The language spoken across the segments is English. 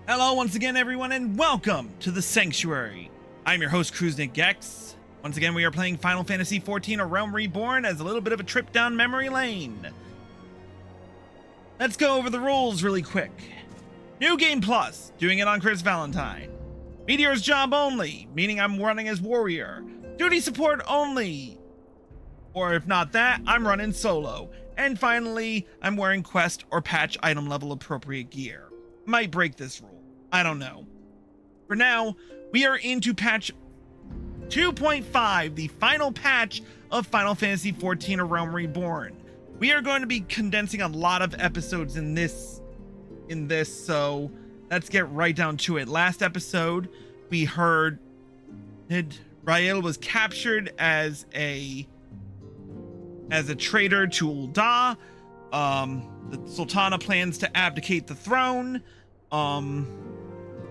Hello once again, everyone, and welcome to the Sanctuary. I'm your host, Kruznik Gex. Once again, we are playing Final Fantasy XIV, A Realm Reborn, as a little bit of a trip down memory lane. Let's go over the rules really quick. New Game Plus, doing it on Chris Valentine. Meteor's Job Only, meaning I'm running as Warrior. Duty Support Only, or if not that, I'm running solo. And finally, I'm wearing quest or patch item level appropriate gear. Might break this rule. I don't know. For now, we are into patch 2.5, the final patch of Final Fantasy XIV, A Realm Reborn. We are going to be condensing a lot of episodes in this, so let's get right down to it. Last episode, we heard Rael was captured as a traitor to Ul'dah. The Sultana plans to abdicate the throne,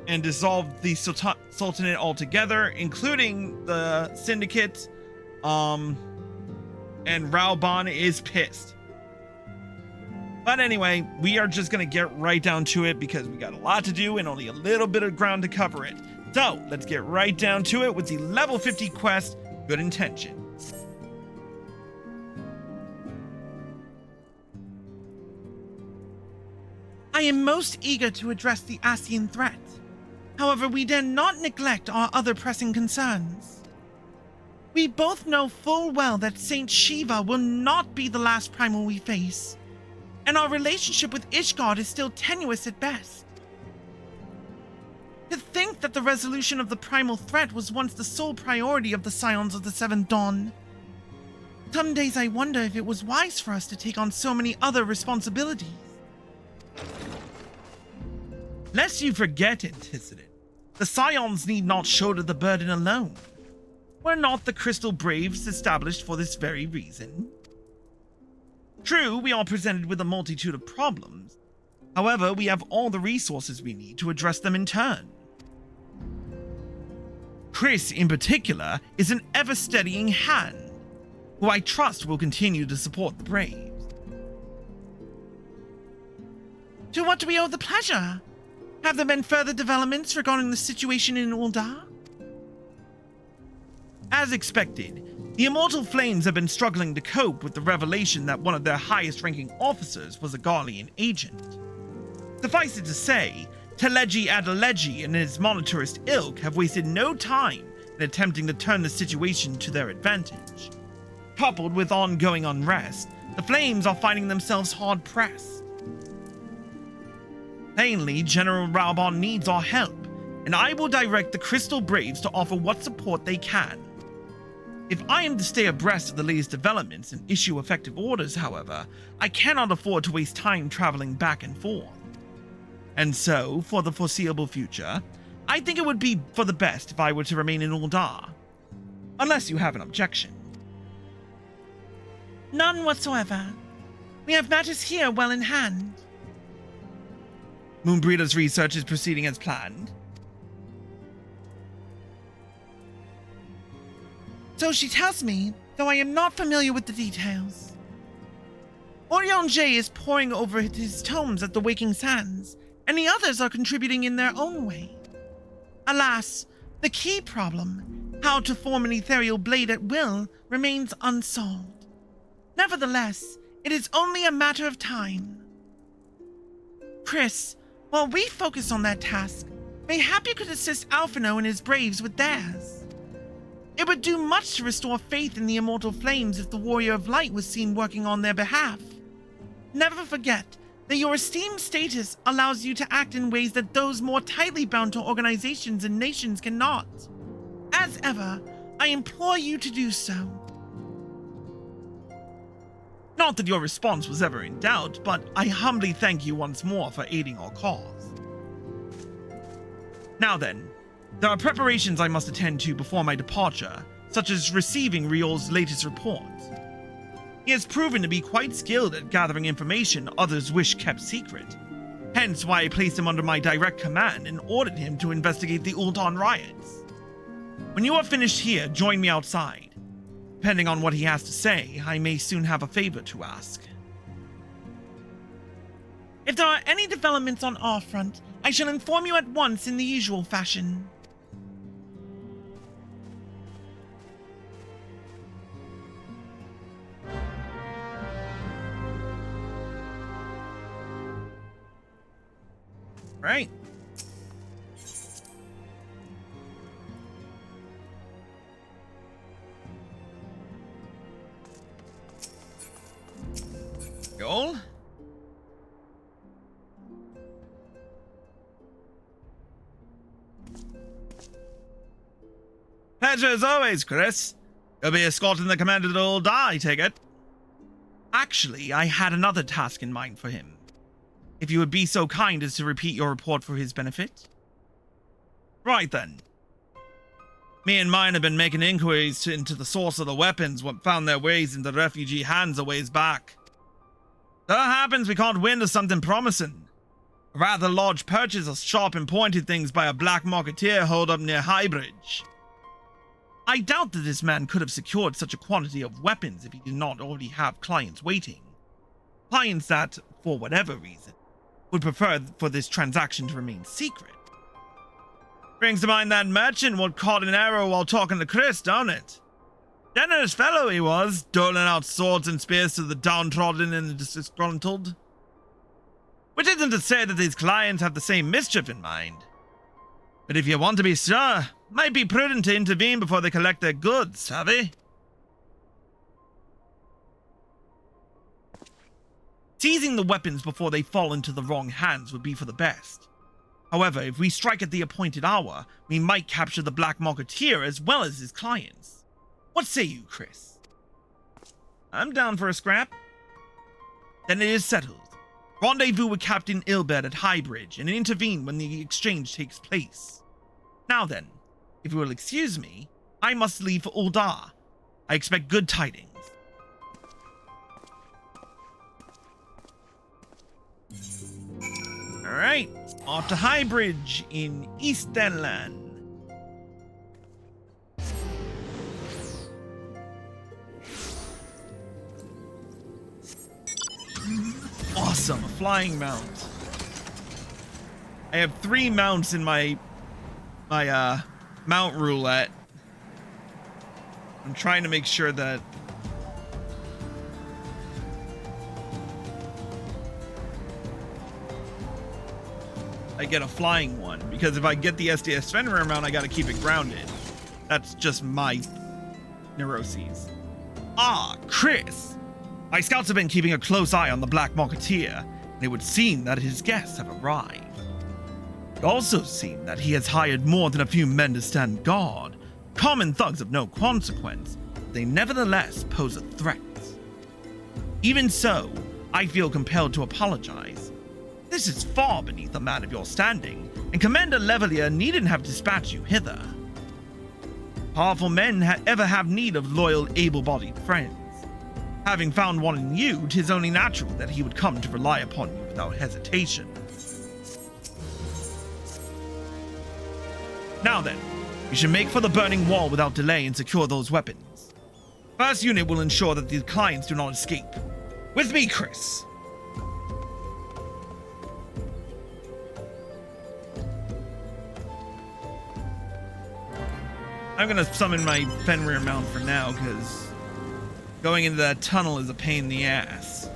and dissolve the Sultanate altogether, including the Syndicate, and Raubon is pissed. But anyway, we are just gonna get right down to it because we got a lot to do and only a little bit of ground to cover it. So, let's get right down to it with the level 50 quest, Good Intentions. I am most eager to address the Ascian threat. However, we dare not neglect our other pressing concerns. We both know full well that Saint Shiva will not be the last primal we face, and our relationship with Ishgard is still tenuous at best. To think that the resolution of the primal threat was once the sole priority of the Scions of the Seventh Dawn. Some days I wonder if it was wise for us to take on so many other responsibilities. Lest you forget, Antecedent, the Scions need not shoulder the burden alone. Were not the Crystal Braves established for this very reason? True, we are presented with a multitude of problems. However, we have all the resources we need to address them in turn. Chris, in particular, is an ever-steadying hand, who I trust will continue to support the Braves. To what do we owe the pleasure? Have there been further developments regarding the situation in Ul'dah? As expected, the Immortal Flames have been struggling to cope with the revelation that one of their highest-ranking officers was a Garlean agent. Suffice it to say, Teleji Adeleji and his monetarist ilk have wasted no time in attempting to turn the situation to their advantage. Coupled with ongoing unrest, the Flames are finding themselves hard-pressed. Plainly, General Raubon needs our help, and I will direct the Crystal Braves to offer what support they can. If I am to stay abreast of the latest developments and issue effective orders, however, I cannot afford to waste time traveling back and forth. And so, for the foreseeable future, I think it would be for the best if I were to remain in Ul'dah. Unless you have an objection. None whatsoever. We have matters here well in hand. Moonbreeder's research is proceeding as planned. So she tells me, though I am not familiar with the details. Orion J is poring over his tomes at the Waking Sands, and the others are contributing in their own way. Alas, the key problem, how to form an ethereal blade at will, remains unsolved. Nevertheless, it is only a matter of time. Chris, while we focus on that task, mayhap you could assist Alphino and his Braves with theirs. It would do much to restore faith in the Immortal Flames if the Warrior of Light was seen working on their behalf. Never forget that your esteemed status allows you to act in ways that those more tightly bound to organizations and nations cannot. As ever, I implore you to do so. Not that your response was ever in doubt, but I humbly thank you once more for aiding our cause. Now then, there are preparations I must attend to before my departure, such as receiving Riol's latest report. He has proven to be quite skilled at gathering information others wish kept secret, hence why I placed him under my direct command and ordered him to investigate the Ul'dah riots. When you are finished here, join me outside. Depending on what he has to say, I may soon have a favor to ask. If there are any developments on our front, I shall inform you at once in the usual fashion. Right. Goal. Pleasure as always, Chris. You'll be escorting the commander to Ul'dah, I take it. Actually, I had another task in mind for him. If you would be so kind as to repeat your report for his benefit. Right then. Me and mine have been making inquiries into the source of the weapons what found their ways into refugee hands a ways back. So it happens we caught wind of something promising. A rather large purchase of sharp and pointed things by a black marketeer holed up near Highbridge. I doubt that this man could have secured such a quantity of weapons if he did not already have clients waiting. Clients that, for whatever reason, would prefer for this transaction to remain secret. Brings to mind that merchant what caught an arrow while talking to Chris, don't it? Generous fellow he was, doling out swords and spears to the downtrodden and the disgruntled. Which isn't to say that these clients have the same mischief in mind. But if you want to be sure, might be prudent to intervene before they collect their goods, savvy? Seizing the weapons before they fall into the wrong hands would be for the best. However, if we strike at the appointed hour, we might capture the black marketeer as well as his clients. What say you, Chris? I'm down for a scrap. Then it is settled. Rendezvous with Captain Ilbert at Highbridge and intervene when the exchange takes place. Now then, if you will excuse me, I must leave for Ul'dah. I expect good tidings. Alright, off to Highbridge in Easternland. Awesome, a flying mount. I have 3 mounts in my mount roulette. I'm trying to make sure that I get a flying one, because if I get the SDS Fenrir mount, I gotta keep it grounded. That's just my neuroses. Ah, Chris! My scouts have been keeping a close eye on the Black Marketeer, and it would seem that his guests have arrived. It also seemed that he has hired more than a few men to stand guard, common thugs of no consequence, but they nevertheless pose a threat. Even so, I feel compelled to apologize. This is far beneath a man of your standing, and Commander Levelier needn't have dispatched you hither. Powerful men ever have need of loyal, able-bodied friends. Having found one in you, 'tis only natural that he would come to rely upon you without hesitation. Now then, we should make for the burning wall without delay and secure those weapons. First unit will ensure that the clients do not escape. With me, Chris! I'm gonna summon my Fenrir mount for now, because going into that tunnel is a pain in the ass.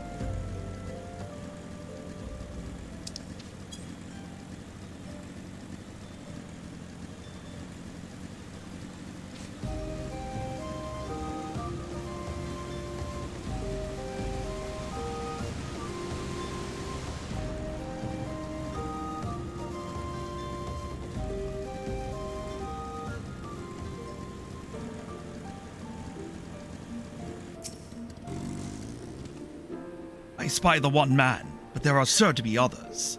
I spy the one man, but there are sure to be others.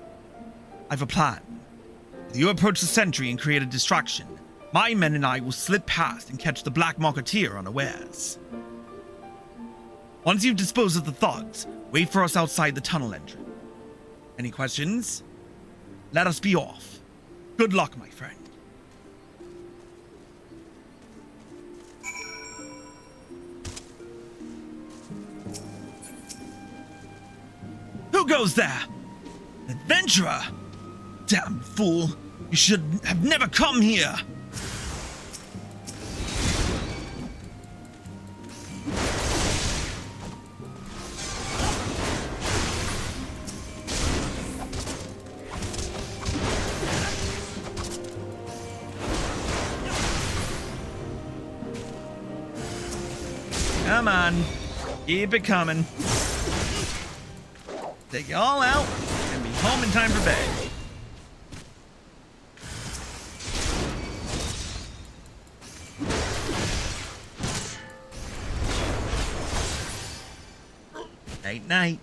I've a plan. If you approach the sentry and create a distraction, my men and I will slip past and catch the Black Marketeer unawares. Once you've disposed of the thugs, wait for us outside the tunnel entrance. Any questions? Let us be off. Good luck, my friend. Who goes there? Adventurer! Damn fool! You should have never come here! Come on. Keep it coming. Take you all out and be home in time for bed. Night night.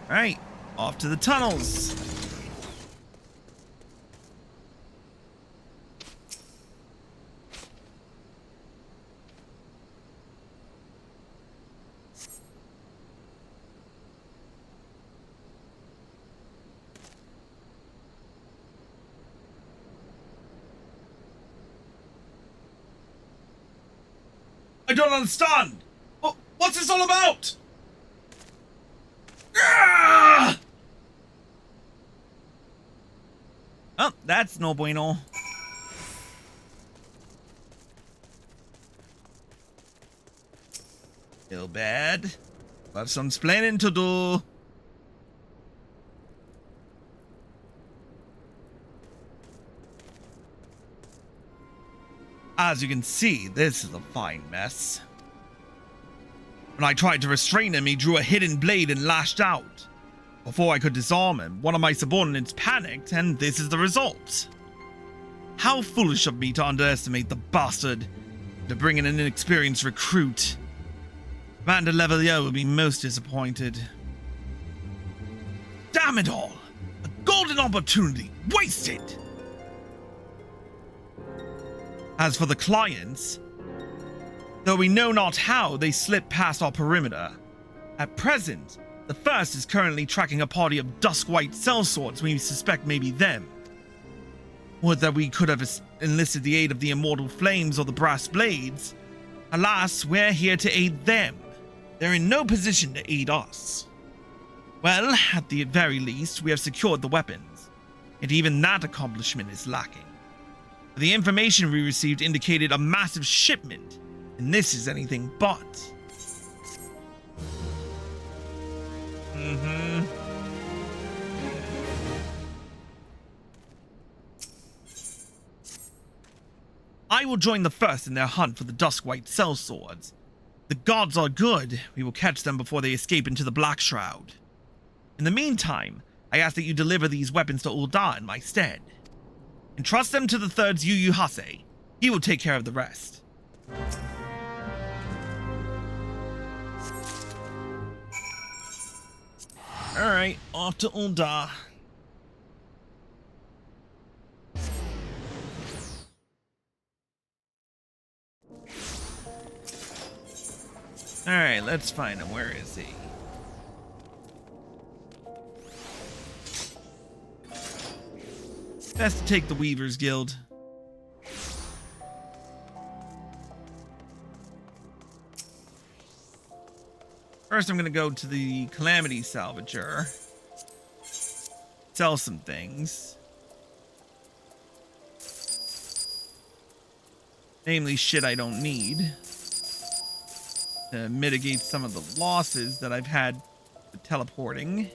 All right, off to the tunnels. I don't understand. What's this all about? Ah! Oh, that's no bueno. Feel bad. Got some explaining to do. As you can see, this is a fine mess. When I tried to restrain him, he drew a hidden blade and lashed out. Before I could disarm him, one of my subordinates panicked, and this is the result. How foolish of me to underestimate the bastard, to bring in an inexperienced recruit. Commander Levalier will be most disappointed. Damn it all! A golden opportunity, wasted! As for the clients, though we know not how they slipped past our perimeter, at present, the first is currently tracking a party of dusk-white sellswords we suspect may be them. Would that we could have enlisted the aid of the immortal flames or the brass blades. Alas, we're here to aid them. They're in no position to aid us. Well, at the very least, we have secured the weapons, and even that accomplishment is lacking. The information we received indicated a massive shipment, and this is anything but. I will join the first in their hunt for the dusk-white sellswords. The gods are good. We will catch them before they escape into the Black Shroud. In the meantime, I ask that you deliver these weapons to Ul'dah in my stead. Entrust them to the third's Yu Hase. He will take care of the rest. Alright, off to Ul'dah. Alright, let's find him. Where is he? Best to take the Weaver's Guild. First, I'm going to go to the Calamity Salvager. Sell some things. Namely, shit I don't need. To mitigate some of the losses that I've had with teleporting.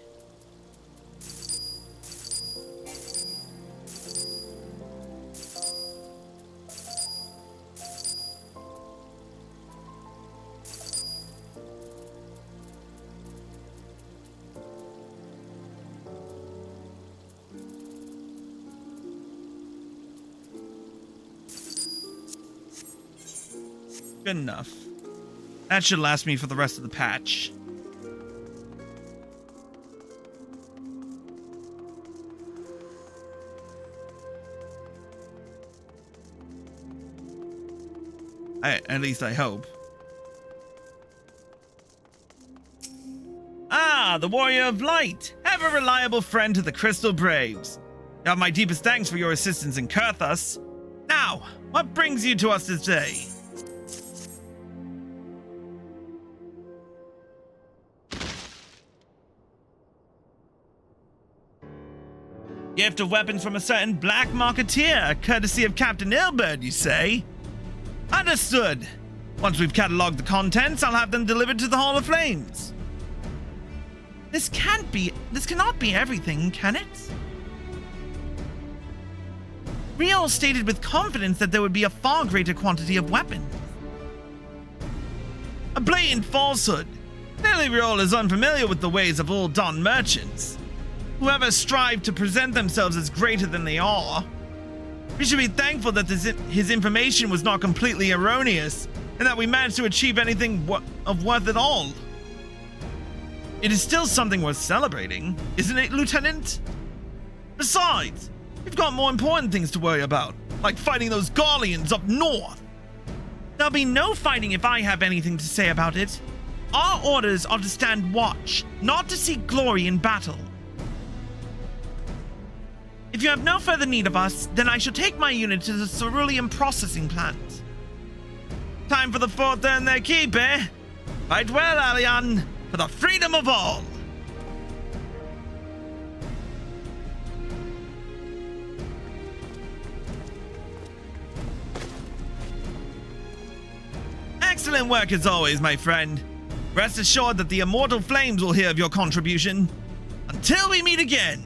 Good enough. That should last me for the rest of the patch. At least I hope. Ah, the Warrior of Light, ever reliable friend to the Crystal Braves. You have my deepest thanks for your assistance in Kurthus. Now, Now, what brings you to us today? Gift of weapons from a certain black marketeer, courtesy of Captain Ilbert, you say? Understood. Once we've catalogued the contents, I'll have them delivered to the Hall of Flames. This cannot be everything, can it? Riol stated with confidence that there would be a far greater quantity of weapons. A blatant falsehood. Clearly Riol is unfamiliar with the ways of old Dawn merchants. Whoever strive to present themselves as greater than they are. We should be thankful that his information was not completely erroneous, and that we managed to achieve anything of worth at all. It is still something worth celebrating, isn't it, Lieutenant? Besides, we've got more important things to worry about, like fighting those Garleans up north. There'll be no fighting if I have anything to say about it. Our orders are to stand watch, not to seek glory in battle. If you have no further need of us, then I shall take my unit to the cerulean processing plant. Time for the fort to earn their keep, eh? Fight well, Alian, for the freedom of all! Excellent work as always, my friend. Rest assured that the immortal flames will hear of your contribution. Until we meet again!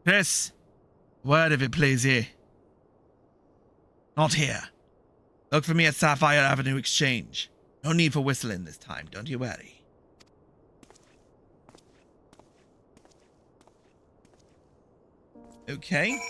Chris, word if it plays here. Not here. Look for me at Sapphire Avenue Exchange. No need for whistling this time, don't you worry. Okay.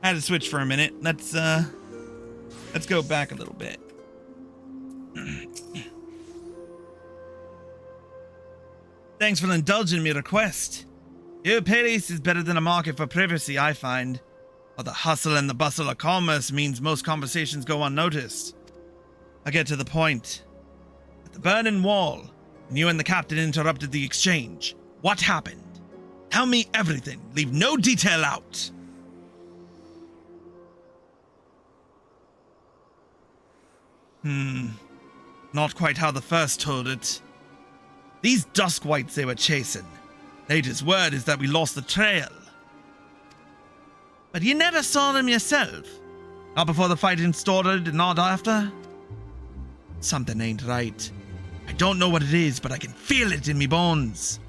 I had to switch for a minute. Let's go back a little bit. Thanks for indulging me request. Your place is better than a market for privacy, I find. While the hustle and the bustle of commerce means most conversations go unnoticed. I'll get to the point. At the Burning Wall, when you and the captain interrupted the exchange, what happened? Tell me everything. Leave no detail out. Not quite how the first told it. These dusk whites they were chasing. Latest word is that we lost the trail. But you never saw them yourself? Not before the fighting started and not after? Something ain't right. I don't know what it is, but I can feel it in me bones.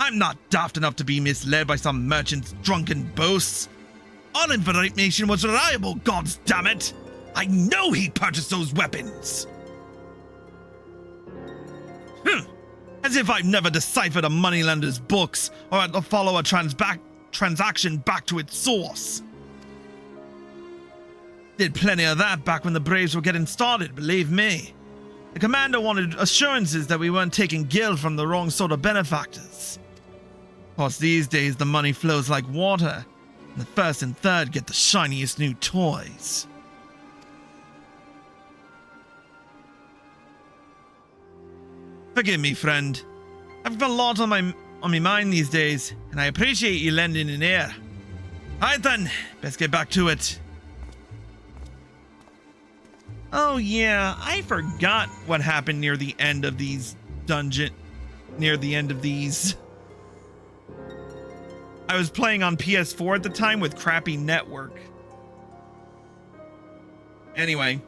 I'm not daft enough to be misled by some merchant's drunken boasts. All information was reliable, gods damn it! I know he purchased those weapons! As if I've never deciphered a moneylender's books or had to follow a transaction back to its source. Did plenty of that back when the Braves were getting started, believe me. The commander wanted assurances that we weren't taking gil from the wrong sort of benefactors. Of course, these days the money flows like water, and the first and third get the shiniest new toys. Forgive me, friend. I've got a lot on my mind these days, and I appreciate you lending an ear. Alright then, best get back to it. Oh yeah, I forgot what happened near the end of these dungeon near the end of these. I was playing on PS4 at the time with crappy network. Anyway.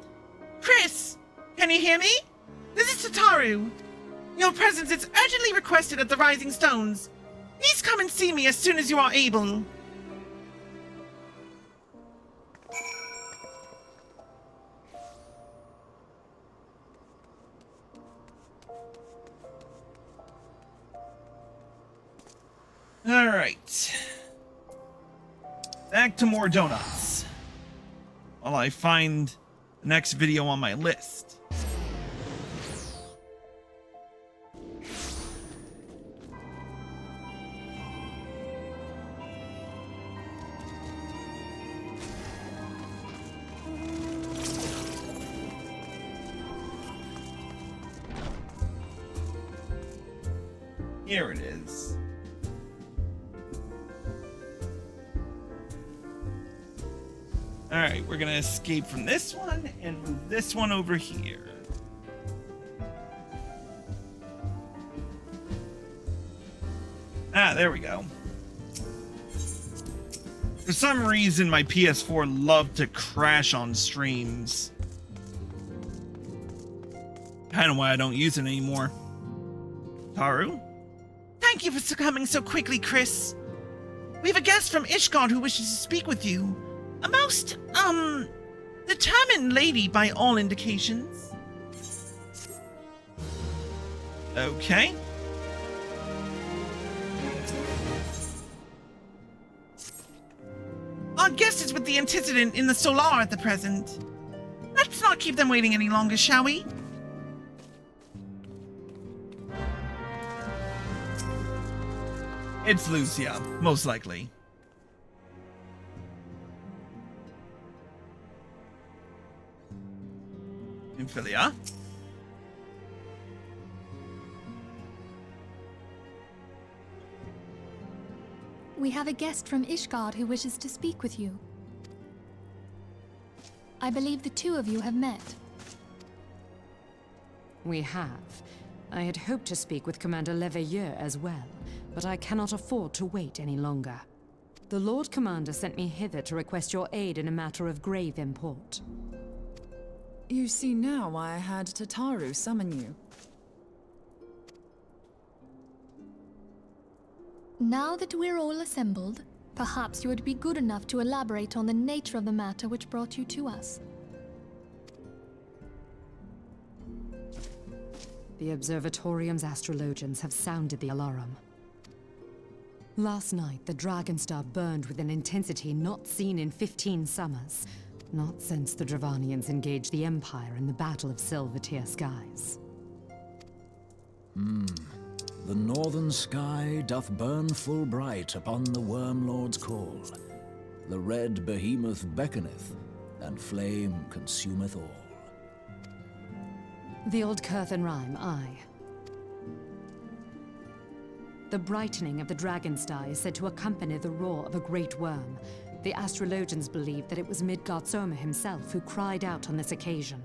Chris, can you hear me? This is Tataru. Your presence is urgently requested at the Rising Stones. Please come and see me as soon as you are able. Alright. Back to more donuts. While I find the next video on my list. Here it is. Alright, we're gonna escape from this one and move this one over here. Ah, there we go. For some reason, my PS4 loved to crash on streams. Kind of why I don't use it anymore. Taru? Thank you for coming so quickly, Chris. We have a guest from Ishgard who wishes to speak with you. A most, determined lady by all indications. Okay. Our guest is with the antecedent in the Solar at the present. Let's not keep them waiting any longer, shall we? It's Lucia, most likely. Amphilia? We have a guest from Ishgard who wishes to speak with you. I believe the two of you have met. We have. I had hoped to speak with Commander Leveilleur as well, but I cannot afford to wait any longer. The Lord Commander sent me hither to request your aid in a matter of grave import. You see now why I had Tataru summon you. Now that we're all assembled, perhaps you would be good enough to elaborate on the nature of the matter which brought you to us. The Observatorium's astrologians have sounded the alarm. Last night, the Dragonstar burned with an intensity not seen in 15 summers. Not since the Dravanians engaged the Empire in the Battle of Silvertear Skies. The northern sky doth burn full bright upon the Wormlord's call. The red behemoth beckoneth, and flame consumeth all. The old Curthan rhyme, aye. The brightening of the Dragonstar is said to accompany the roar of a great worm. The astrologians believe that it was Midgard-Sorma himself who cried out on this occasion.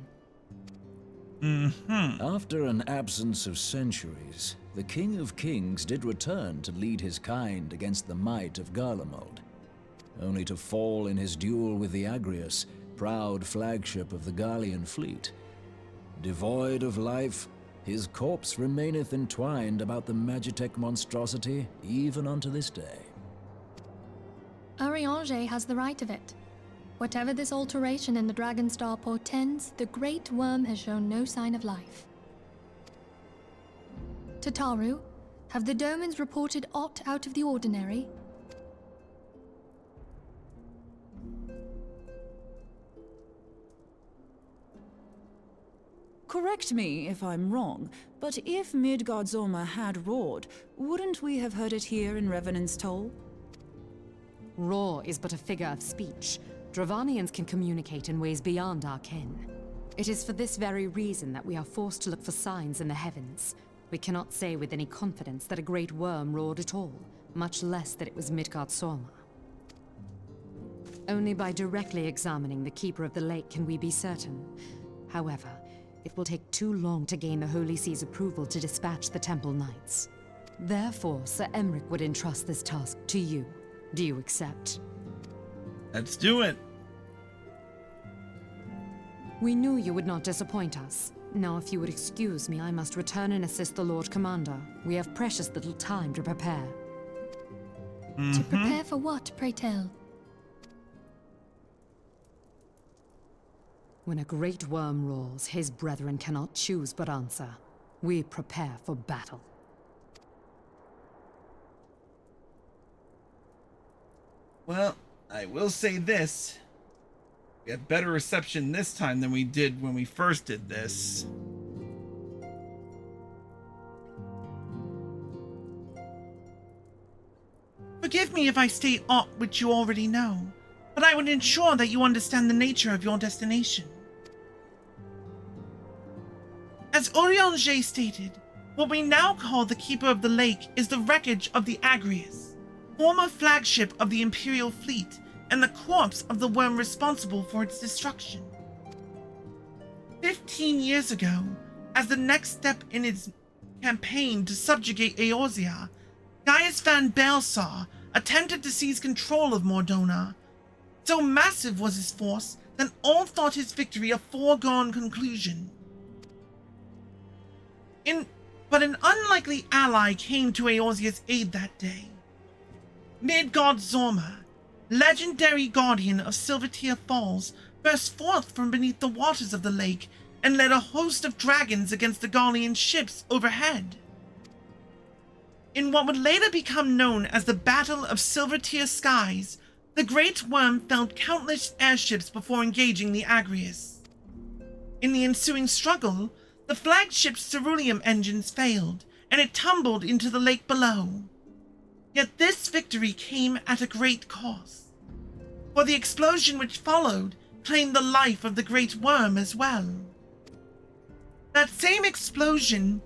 After an absence of centuries, the King of Kings did return to lead his kind against the might of Garlemald, only to fall in his duel with the Agrius, proud flagship of the Garlean fleet. Devoid of life, his corpse remaineth entwined about the Magitech monstrosity even unto this day. Ariange has the right of it. Whatever this alteration in the Dragonstar portends, the Great Worm has shown no sign of life. Tataru, have the Domans reported aught out of the ordinary? Correct me if I'm wrong, but if Midgard-Sorma had roared, wouldn't we have heard it here in Revenant's Toll? Roar is but a figure of speech. Dravanians can communicate in ways beyond our ken. It is for this very reason that we are forced to look for signs in the heavens. We cannot say with any confidence that a great worm roared at all, much less that it was Midgard-Sorma. Only by directly examining the Keeper of the Lake can we be certain. However, it will take too long to gain the Holy See's approval to dispatch the Temple Knights. Therefore, Sir Emmerich would entrust this task to you. Do you accept? Let's do it. We knew you would not disappoint us. Now, if you would excuse me, I must return and assist the Lord Commander. We have precious little time to prepare. To prepare for what, pray tell? When a great worm roars, his brethren cannot choose but answer. We prepare for battle. Well, I will say this. We had better reception this time than we did when we first did this. Forgive me if I state aught which you already know, but I would ensure that you understand the nature of your destination. As Orion-J stated, what we now call the Keeper of the Lake is the wreckage of the Agrius, former flagship of the Imperial fleet, and the corpse of the worm responsible for its destruction. 15 years ago, as the next step in its campaign to subjugate Eorzea, Gaius van Baelsar attempted to seize control of Mordona. So massive was his force that all thought his victory a foregone conclusion. But an unlikely ally came to Eorzea's aid that day. Midgard Zorma, legendary guardian of Silvertear Falls, burst forth from beneath the waters of the lake and led a host of dragons against the Garlean ships overhead. In what would later become known as the Battle of Silvertear Skies, the Great Worm felled countless airships before engaging the Agrius. In the ensuing struggle, the flagship's ceruleum engines failed, and it tumbled into the lake below. Yet this victory came at a great cost, for the explosion which followed claimed the life of the Great Worm as well. That same explosion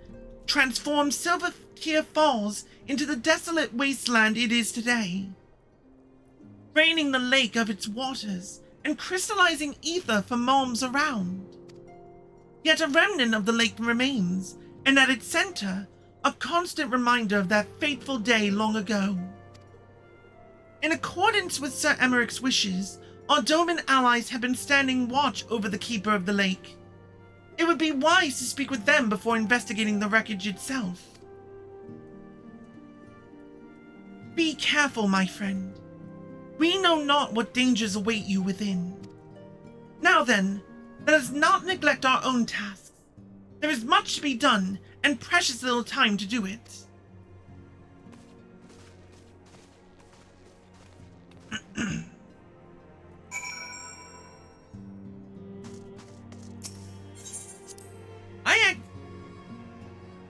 transformed Silvertear Falls into the desolate wasteland it is today, draining the lake of its waters and crystallizing ether for realms around. Yet a remnant of the lake remains, and at its center, a constant reminder of that fateful day long ago. In accordance with Sir Emmerich's wishes, our Doman allies have been standing watch over the Keeper of the Lake. It would be wise to speak with them before investigating the wreckage itself. Be careful, my friend. We know not what dangers await you within. Now then, let us not neglect our own tasks. There is much to be done, and precious little time to do it.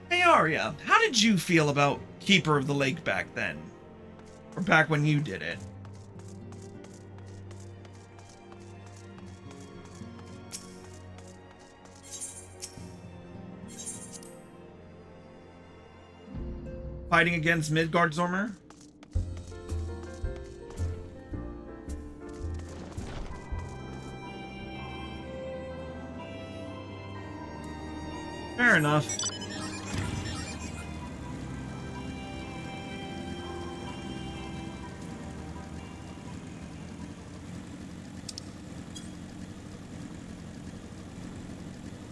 Hey Arya, how did you feel about Keeper of the Lake back then? Or back when you did it? Fighting against Midgard Zormer? Fair enough.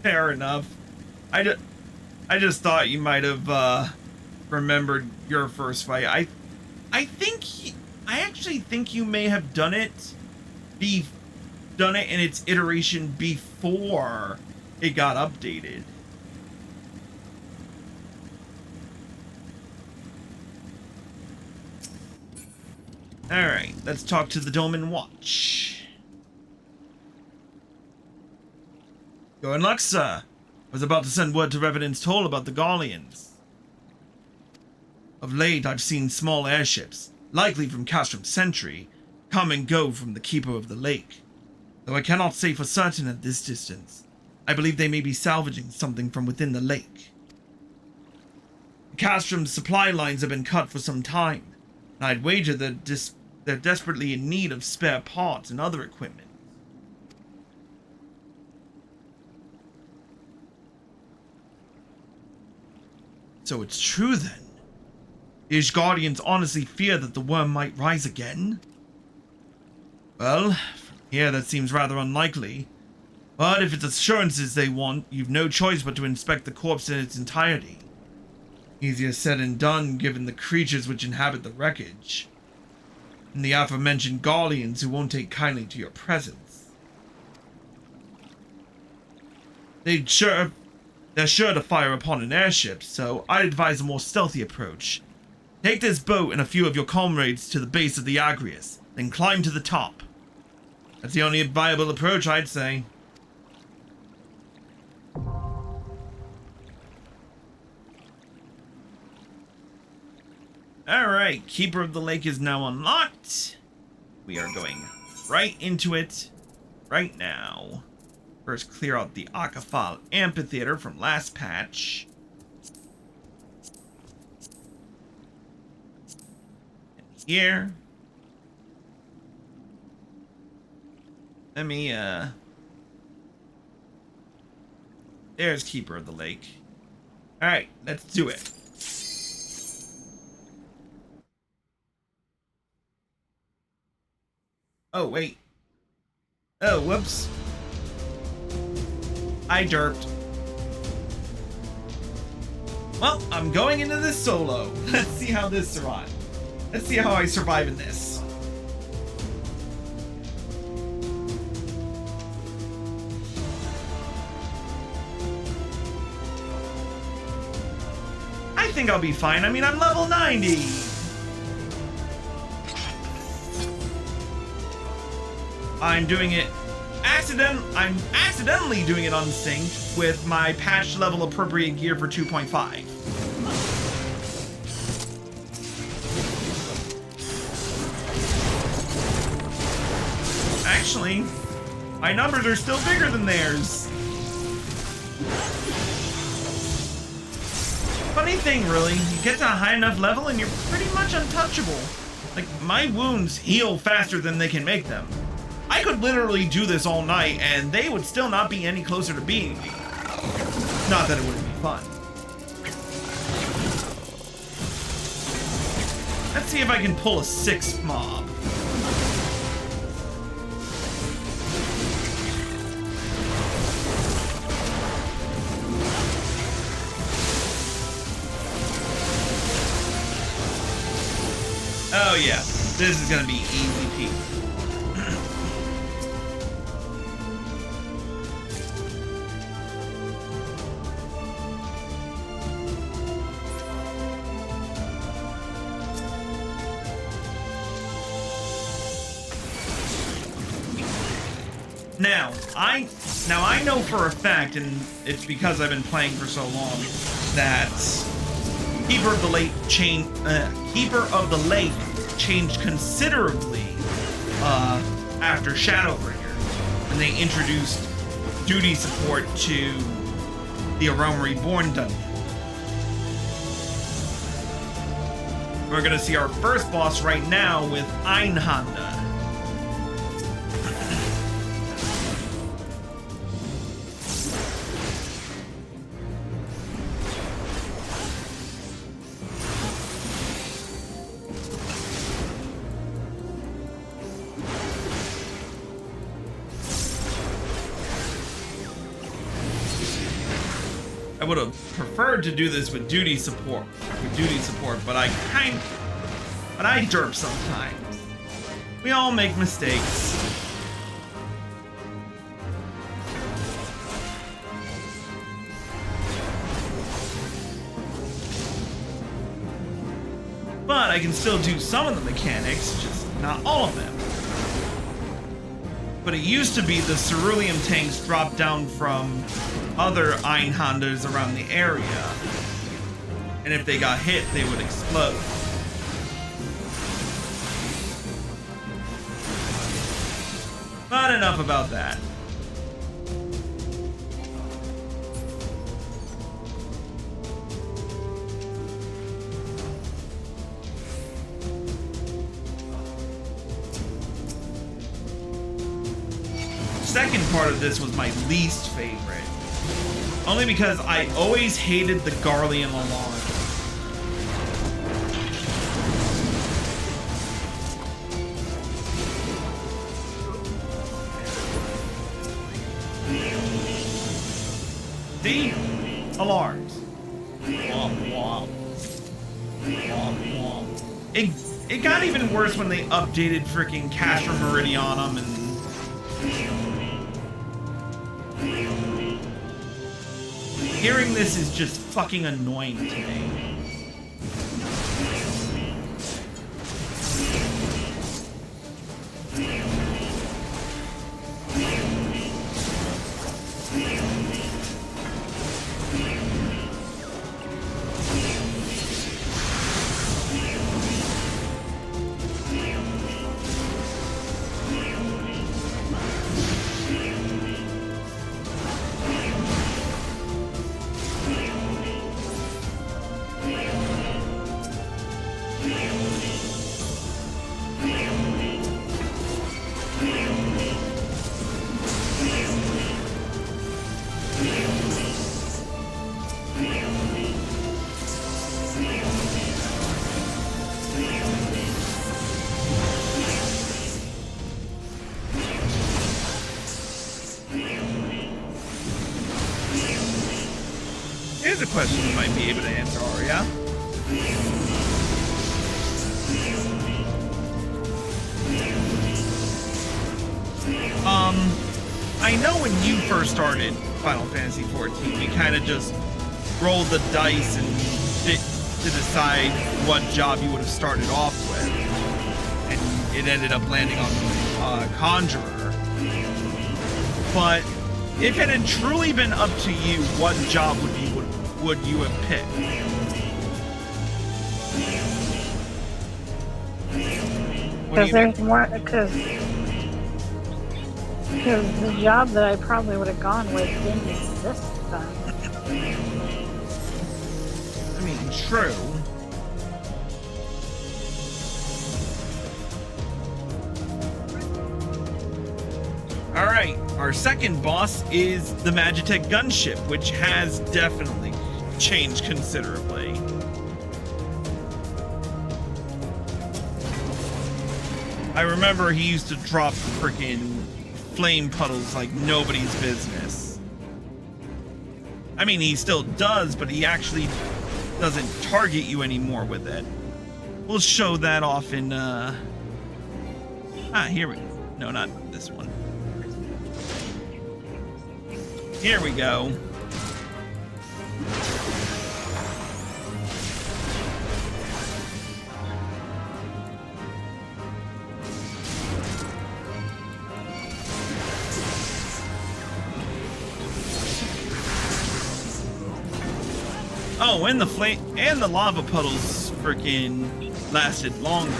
Fair enough. I just thought you might have remembered your first fight. I actually think you may have done it in its iteration before it got updated. Alright, let's talk to the Doman Watch. Going Luxa. I was about to send word to Revenant's Toll about the Garleans. Of late, I've seen small airships, likely from Castrum Sentry, come and go from the Keeper of the Lake. Though I cannot say for certain at this distance, I believe they may be salvaging something from within the lake. Castrum's supply lines have been cut for some time, and I'd wager that they're desperately in need of spare parts and other equipment. So it's true then. The Guardians honestly fear that the worm might rise again? Well, from here that seems rather unlikely. But if it's assurances they want, you've no choice but to inspect the corpse in its entirety. Easier said than done, given the creatures which inhabit the wreckage. And the aforementioned Guardians who won't take kindly to your presence. They're sure to fire upon an airship, so I'd advise a more stealthy approach. Take this boat and a few of your comrades to the base of the Agrius, then climb to the top. That's the only viable approach, I'd say. Alright, Keeper of the Lake is now unlocked. We are going right into it right now. First, clear out the Akafal Amphitheater from last patch. And here. Let me, there's Keeper of the Lake. Alright, let's do it. Oh, wait. Oh, whoops. I derped. Well, I'm going into this solo. Let's see how this survives. Let's see how I survive in this. I think I'll be fine. I mean, I'm level 90. I'm accidentally doing it unsynced with my patch level appropriate gear for 2.5. Actually, my numbers are still bigger than theirs. Funny thing, really, you get to a high enough level and you're pretty much untouchable. Like, my wounds heal faster than they can make them. I could literally do this all night, and they would still not be any closer to beating me. Not that it wouldn't be fun. Let's see if I can pull a 6th mob. Oh yeah, this is gonna be easy peasy. Now I know for a fact, and it's because I've been playing for so long, that Keeper of the Lake changed considerably after Shadowbringer, when they introduced duty support to the Realm Reborn dungeon. We're gonna see our first boss right now with Einhanda. I would have preferred to do this with duty support, but I derp sometimes. We all make mistakes. But I can still do some of the mechanics, just not all of them. But it used to be the cerulean tanks dropped down from other Einhanders around the area, and if they got hit, they would explode. But enough about that. Second part of this was my least favorite. Only because I always hated the Garlean Alarm. Alarms. Womp womp. Womp womp. It got even worse when they updated freaking Castra Meridianum and... Hearing this is just fucking annoying to me. Here's a question you might be able to answer, Arya. I know when you first started Final Fantasy XIV, you kind of just rolled the dice and to decide what job you would have started off with, and it ended up landing on Conjurer. But if it had truly been up to you, what job would you have picked? Because there's more. Because the job that I probably would have gone with didn't exist then. I mean, true. Alright, our second boss is the Magitech gunship, which has definitely changed considerably. I remember he used to drop freaking flame puddles like nobody's business. I mean, he still does, but he actually doesn't target you anymore with it. We'll show that off in, here we go. No, not this one. Here we go. Oh, and the flame and the lava puddles freaking lasted longer.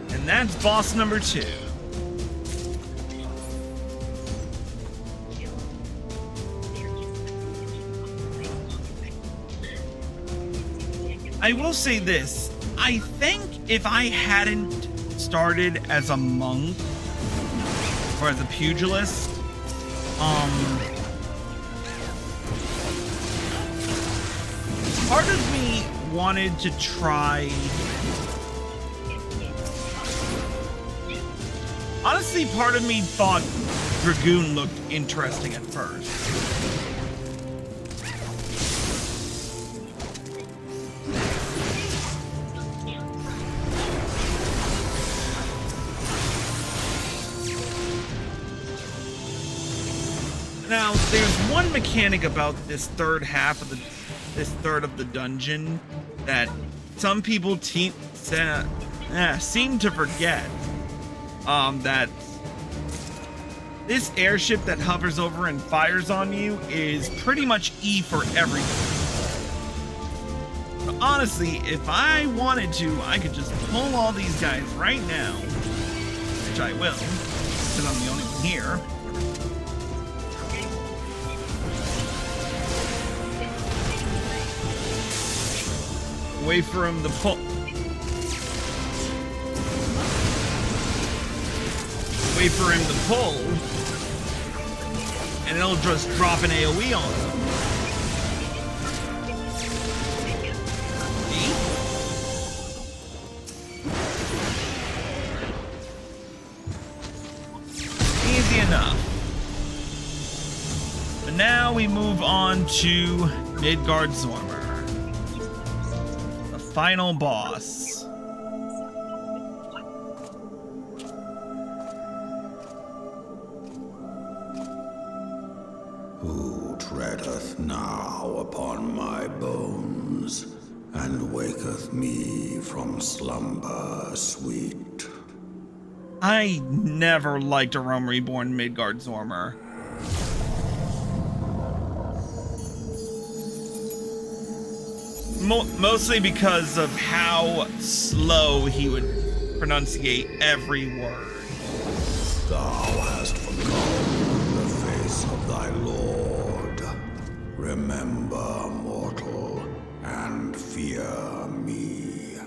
And that's boss number 2. I will say this. I think if I hadn't started as a monk or as a pugilist, part of me wanted to try. Honestly, part of me thought Dragoon looked interesting at first. Now, there's one mechanic about this third of the dungeon that some people seem to forget. That this airship that hovers over and fires on you is pretty much E for everything. But honestly, if I wanted to, I could just pull all these guys right now, which I will, because I'm the only one here. Wait for him to pull. Wait for him to pull. And it'll just drop an AoE on him. See? Easy enough. But now we move on to Midgard Zormer, the final boss. Who treadeth now upon my bones, and waketh me from slumber sweet? I never liked a Realm Reborn Midgard Zormer. Mostly because of how slow he would pronunciate every word. Thou hast forgotten the face of thy Lord. Remember, mortal, and fear me.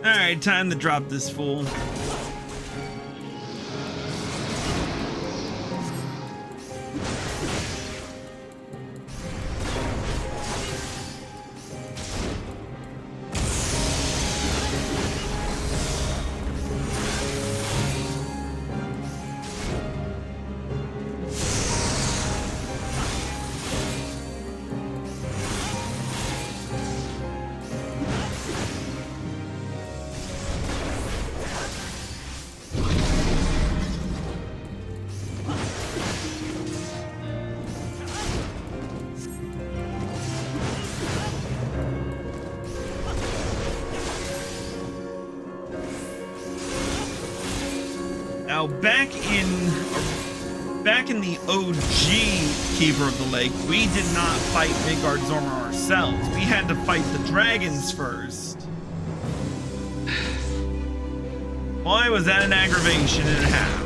Alright, time to drop this fool. Now, back in the OG Keeper of the Lake, we did not fight Midgard Zormer ourselves. We had to fight the dragons first. Boy, was that an aggravation and a half.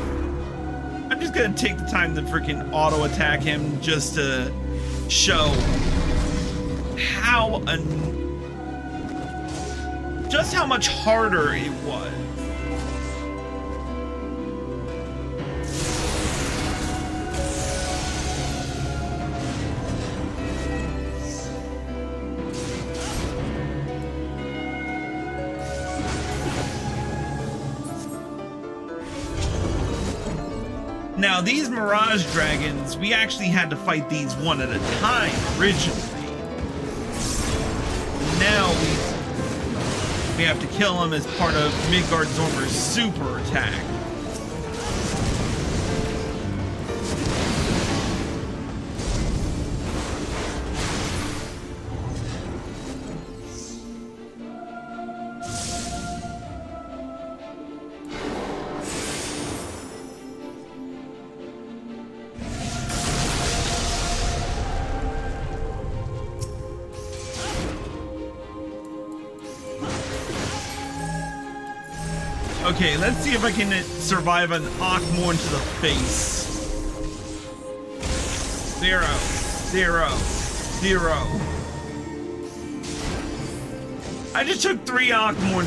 I'm just gonna take the time to freaking auto attack him just to show just how much harder it was. Now, these Mirage Dragons, we actually had to fight these one at a time originally. Now we have to kill them as part of Midgard Zormer's super attack. Okay, let's see if I can survive an Akmorn to the face. 0, 0, 0. I just took 3 Akmorn.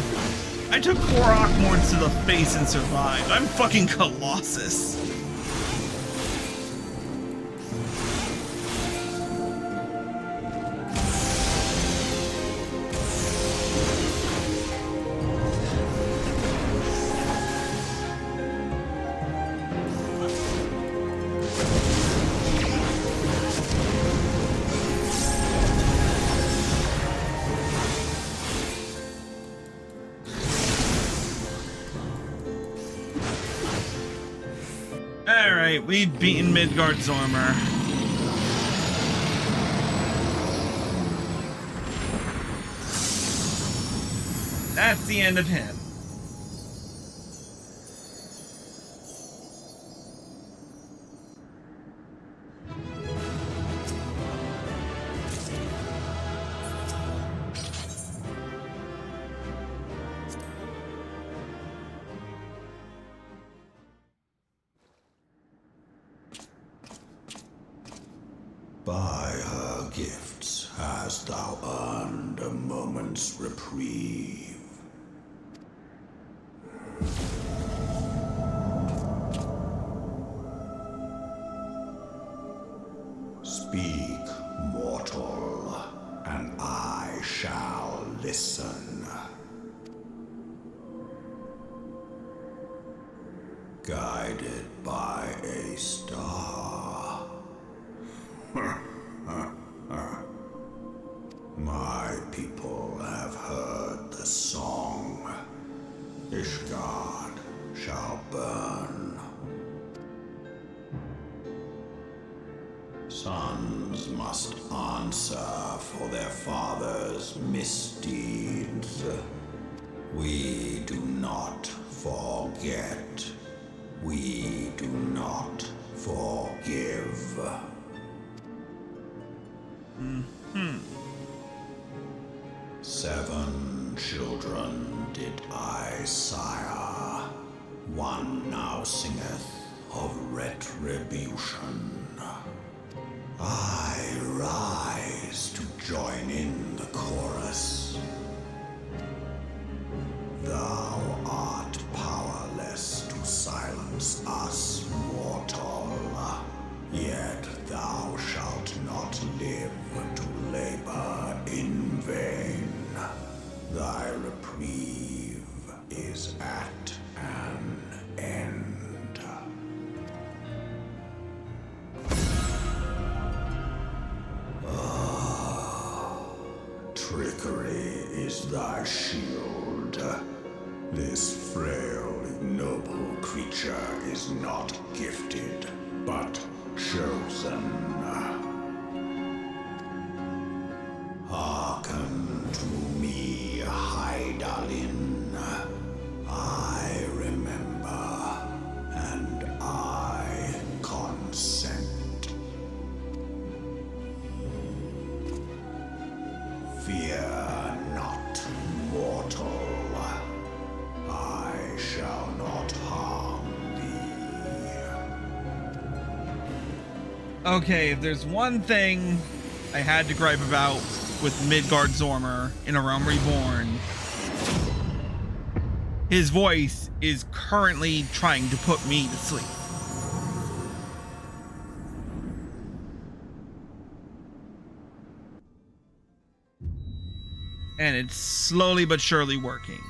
I took 4 Akmorns to the face and survived. I'm fucking Colossus. Alright, we've beaten Midgard Zormer. That's the end of him. By her gifts hast thou earned a moment's reprieve. Speak, mortal, and I shall listen. Guided by a star. My people have heard the song. Ishgard shall burn. Sons must answer for their father's misdeeds. We do not forget. We do not forgive. Mm-hmm. 7 children did I sire. One now singeth of retribution. I rise to join in the chorus. Thou art powerless to silence us, mortal. Yet thou shalt not live to labor in vain. Thy reprieve is at an end. Trickery is thy shield. This frail, ignoble creature is not gifted, but chosen. Hearken to me, Hydaelyn. I remember, and I consent. Fear not, mortal. I shall not harm thee. Okay, if there's one thing I had to gripe about with Midgard-Zormr in A Realm Reborn, his voice is currently trying to put me to sleep. And it's slowly but surely working.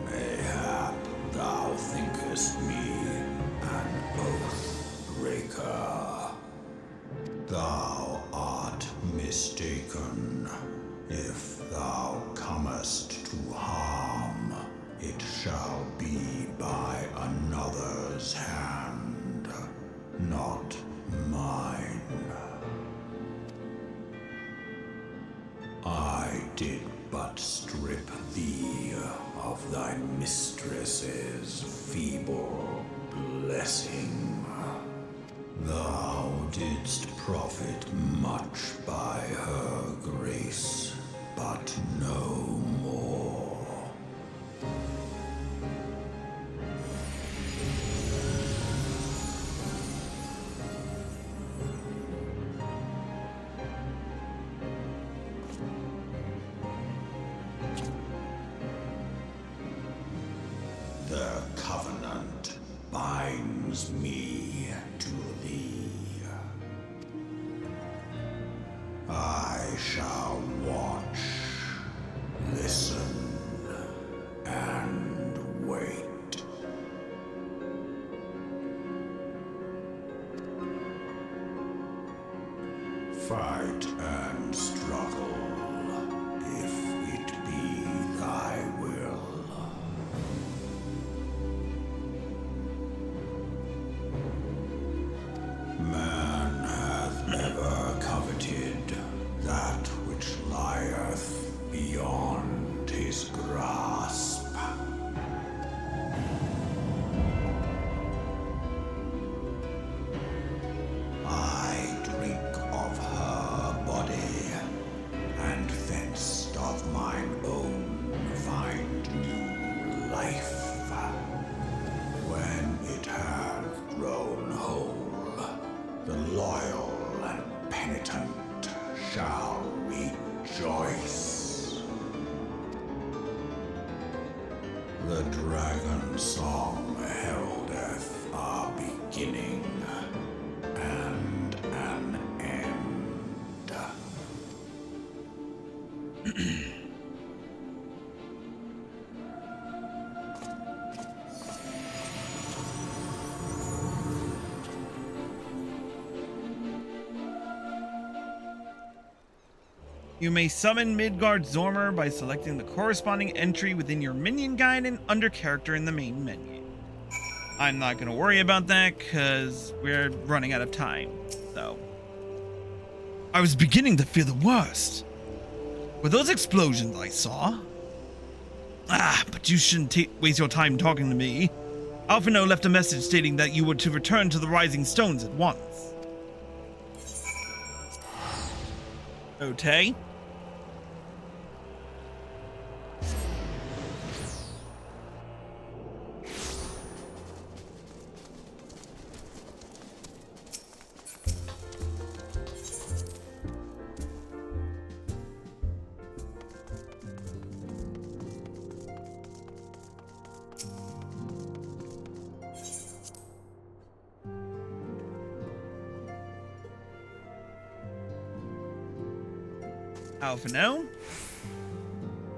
Mayhap thou thinkest me an oath breaker. Thou art mistaken. If thou comest to harm, it shall be by another's hand, not mine. I did but strip thee of thy mistress's feeble blessing. Thou didst profit much by her grace, but no more. The covenant binds me to thee. I shall watch, listen, and wait. Fight and struggle, if it be thy will. Man hath ever coveted that which lieth beyond his grasp. I drink of her body, and thence of mine own find new life. When it hath grown whole, the loyal and penitent shall rejoice. The dragon song heraldeth a beginning and an end. You may summon Midgard-Zormr by selecting the corresponding entry within your minion guide and under character in the main menu. I'm not going to worry about that because we're running out of time, so. I was beginning to fear the worst. Were those explosions I saw? But you shouldn't waste your time talking to me. Alphino left a message stating that you were to return to the Rising Stones at once. Okay. Alphino?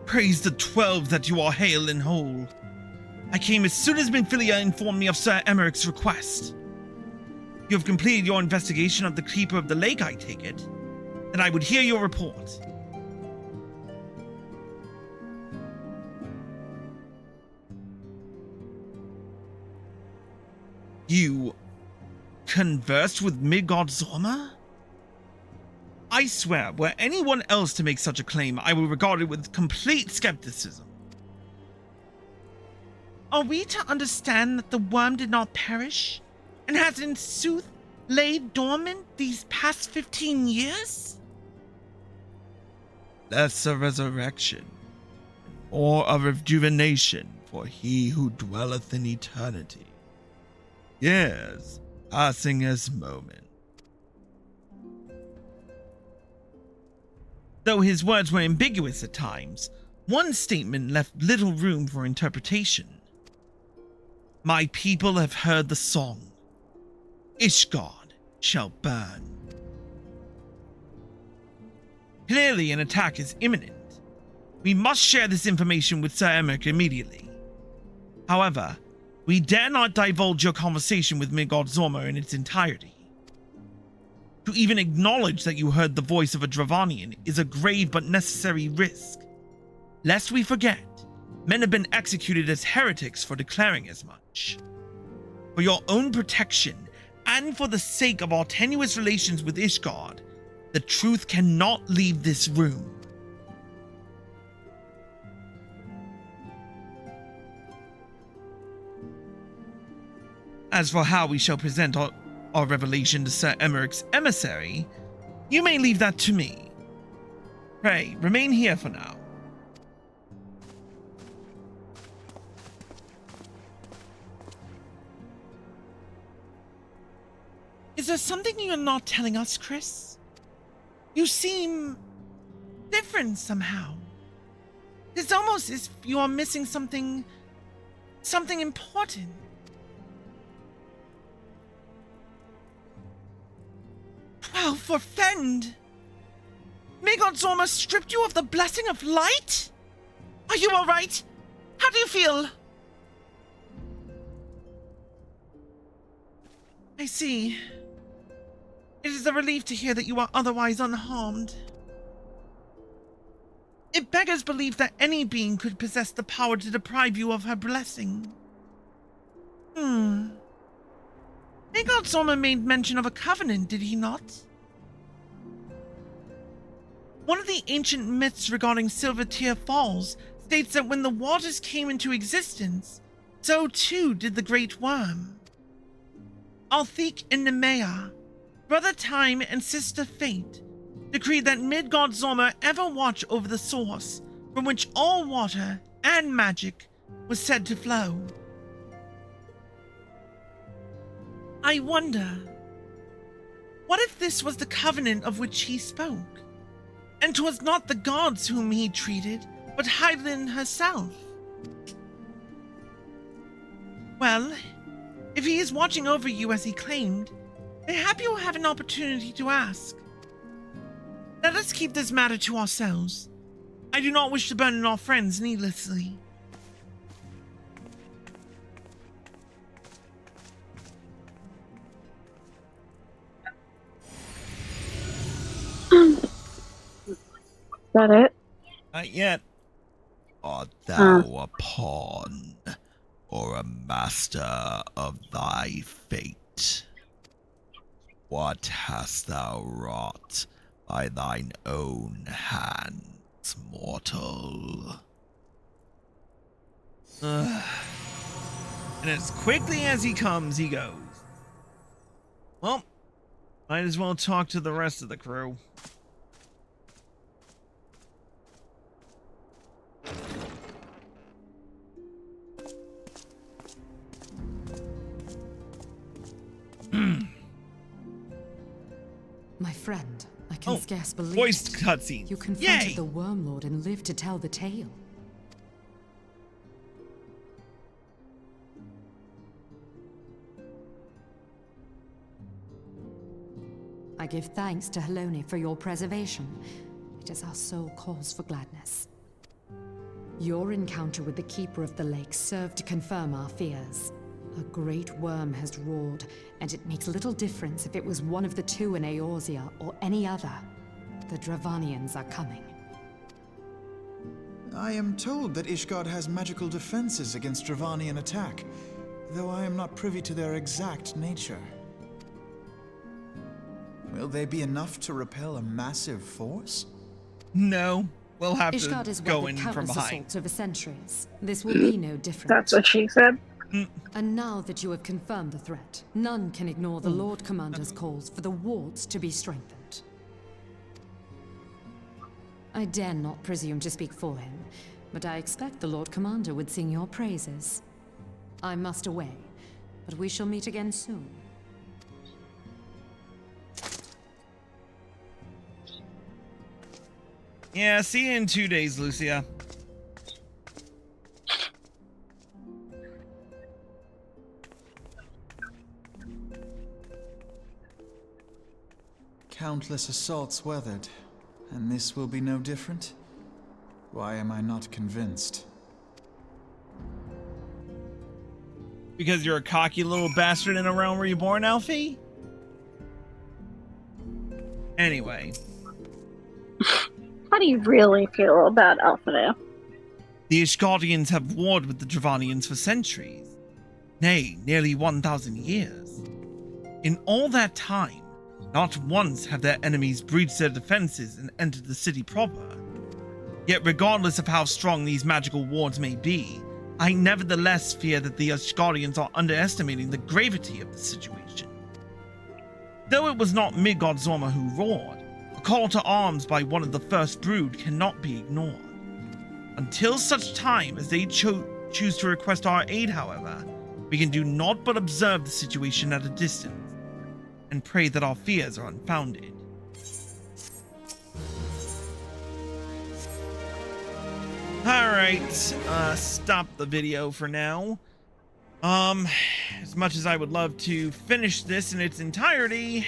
Praise the 12 that you are hale and whole. I came as soon as Minfilia informed me of Sir Emeric's request. You have completed your investigation of the Keeper of the Lake, I take it. Then I would hear your report. You conversed with Midgard-Zormr? I swear, were anyone else to make such a claim, I would regard it with complete skepticism. Are we to understand that the worm did not perish, and has in sooth laid dormant these past 15 years? Less a resurrection, or a rejuvenation for he who dwelleth in eternity. Years passing as moments. Though his words were ambiguous at times, one statement left little room for interpretation. My people have heard the song. Ishgard shall burn. Clearly an attack is imminent. We must share this information with Sir Emeric immediately. However, we dare not divulge your conversation with Midgard-Zormr in its entirety. To even acknowledge that you heard the voice of a Dravanian is a grave but necessary risk. Lest we forget, men have been executed as heretics for declaring as much. For your own protection, and for the sake of our tenuous relations with Ishgard, the truth cannot leave this room. As for how we shall present our revelation to Sir Emeric's emissary, you may leave that to me. Pray, remain here for now. Is there something you're not telling us, Chris? You seem different somehow. It's almost as if you are missing something important. Well, forfend! May God's Zorma stripped you of the blessing of light? Are you alright? How do you feel? I see. It is a relief to hear that you are otherwise unharmed. It beggars belief that any being could possess the power to deprive you of her blessing. May God's Zorma made mention of a covenant, did he not? One of the ancient myths regarding Silver Tear Falls states that when the waters came into existence, so too did the Great Worm. Althik and Nemea, Brother Time and Sister Fate, decreed that Midgard Zorma ever watch over the source from which all water and magic was said to flow. I wonder, what if this was the covenant of which he spoke? And 'twas not the gods whom he treated, but Hydaelyn herself. Well, if he is watching over you as he claimed, mayhap you will have an opportunity to ask. Let us keep this matter to ourselves. I do not wish to burden our friends needlessly. Is that it? Not yet. Art thou a pawn, or a master of thy fate? What hast thou wrought by thine own hands, mortal? And as quickly as he comes, he goes. Well, might as well talk to the rest of the crew. My friend, I can scarce believe voiced it. cutscene. You confronted Yay! the Wormlord and lived to tell the tale. I give thanks to Helone for your preservation. It is our sole cause for gladness. Your encounter with the Keeper of the Lake served to confirm our fears. A great worm has roared, and it makes little difference if it was one of the two in Eorzea or any other. The Dravanians are coming. I am told that Ishgard has magical defenses against Dravanian attack, though I am not privy to their exact nature. Will they be enough to repel a massive force? No, we'll have Ishgard has to go weathered in from countless behind. assaults over centuries. This will be no different. That's what she said. And now that you have confirmed the threat, none can ignore the Lord Commander's calls for the wards to be strengthened. I dare not presume to speak for him, but I expect the Lord Commander would sing your praises. I must away, but we shall meet again soon. Yeah, see you in 2 days, Lucia. Countless assaults weathered, and this will be no different? Why am I not convinced? Because you're a cocky little bastard in a realm where you're born, Alfie? Anyway. How do you really feel about Alphinaud? The Ishgardians have warred with the Dravanians for centuries. Nay, nearly 1,000 years. In all that time, not once have their enemies breached their defenses and entered the city proper. Yet regardless of how strong these magical wards may be, I nevertheless fear that the Ishgardians are underestimating the gravity of the situation. Though it was not Midgard Zorma who roared, a call to arms by one of the First Brood cannot be ignored. Until such time as they choose to request our aid, however, we can do naught but observe the situation at a distance and pray that our fears are unfounded. Alright, stop the video for now. As much as I would love to finish this in its entirety,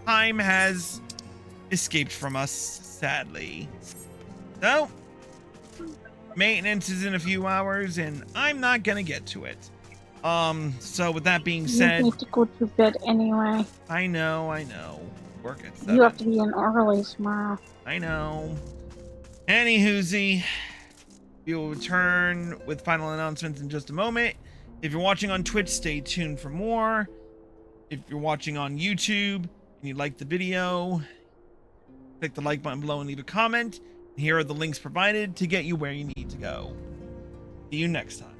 time has escaped from us, sadly. So, maintenance is in a few hours, and I'm not gonna get to it. So with that being said, you need to go to bed anyway. I know. Work at 7. You have to be in early tomorrow. I know. Anywhoosie, we will return with final announcements in just a moment. If you're watching on Twitch, stay tuned for more. If you're watching on YouTube and you like the video, click the like button below and leave a comment. Here are the links provided to get you where you need to go. See you next time.